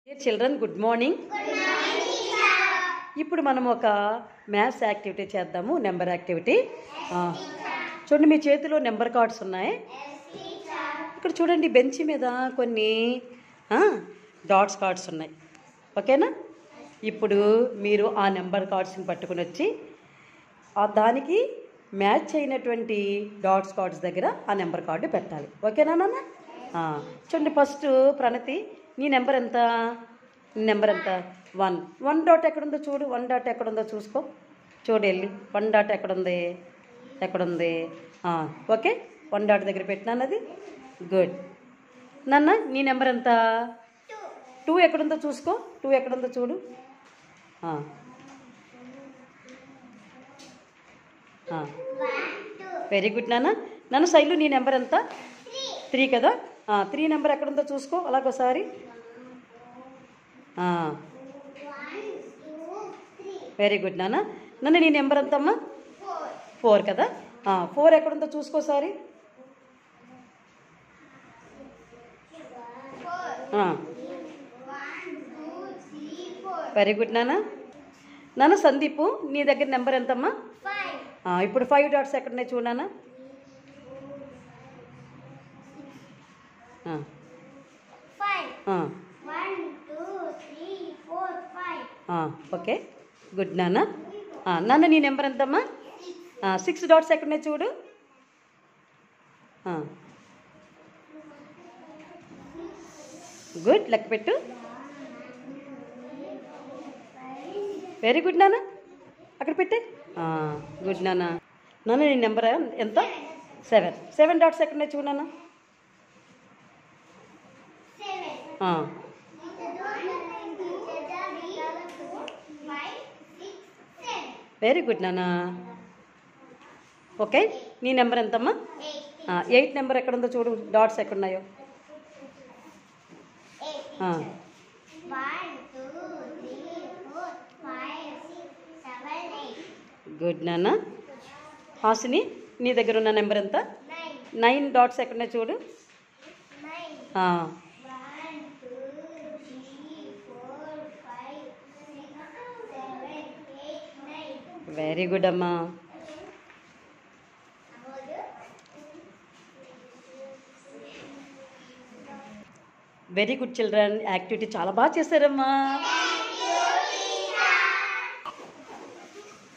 Children good morning. ఇప్పుడు మనం ఒక మ్యాథ్స్ యాక్టివిటీ చేద్దాము, నెంబర్ యాక్టివిటీ. చూడండి, మీ చేతిలో నెంబర్ కార్డ్స్ ఉన్నాయి. ఇక్కడ చూడండి, బెంచ్ మీద కొన్ని డాట్స్ కార్డ్స్ ఉన్నాయి. ఓకేనా? ఇప్పుడు మీరు ఆ నెంబర్ కార్డ్స్ని పట్టుకుని వచ్చి దానికి మ్యాచ్ అయినటువంటి డాట్స్ కార్డ్స్ దగ్గర ఆ నెంబర్ కార్డు పెట్టాలి. ఓకేనా నాన్న? చూడండి, ఫస్ట్ ప్రణతి, నీ నెంబర్ ఎంత? నీ నెంబర్ ఎంత? 1. 1 డాట్ ఎక్కడుందో చూడు. 1 డాట్ ఎక్కడుందో చూసుకో. చూడు వెళ్ళి 1 డాట్ ఎక్కడుంది? ఎక్కడుంది? ఓకే, 1 డాట్ దగ్గర పెట్టినాను. అది గుడ్. నాన్న, నీ నెంబర్ ఎంత? 2 ఎక్కడుందో చూసుకో. 2 ఎక్కడుందో చూడు. వెరీ గుడ్ నాన్న. నన్ను శైలు, నీ నెంబర్ ఎంత? 3 కదా. 3 నెంబర్ ఎక్కడుందో చూసుకో అలాగోసారి. వెరీ గుడ్ నాన్న. నన్ను నీ నెంబర్ ఎంతమ్మా? 4 కదా. 4 ఎక్కడుందో చూసుకోసారి. వెరీ గుడ్ నాన్న. నాన్న సందీపు, నీ దగ్గర నెంబర్ ఎంతమ్మా? ఇప్పుడు 5 డాట్స్ ఎక్కడున్నాయి చూడనా. ఓకే, గుడ్ నాన్న. నాన్న, నీ నెంబర్ ఎంతమ్మా? 6 డాట్స్ ఎక్కడున్నాయి చూడు. గుడ్, లెక్క పెట్టు. వెరీ గుడ్ నాన్న, అక్కడ పెట్టే. గుడ్ నాన్న. నాన్న, నీ నెంబర్ ఎంత? 7 డాట్స్ ఎక్కడున్నాయి చూడు నాన్న. వెరీ గుడ్ నాన్న. ఓకే, నీ నెంబర్ ఎంతమ్మా? 8 నెంబర్ ఎక్కడుందో చూడు, డాట్స్ ఎక్కడున్నాయో. గుడ్ నాన్న. హాసిని, నీ దగ్గర ఉన్న నెంబర్ ఎంత? 9 డాట్స్ ఎక్కడున్నాయి చూడు. వెరీ గుడ్ అమ్మా. Very good children. యాక్టివిటీ చాలా బాగా చేశారమ్మా.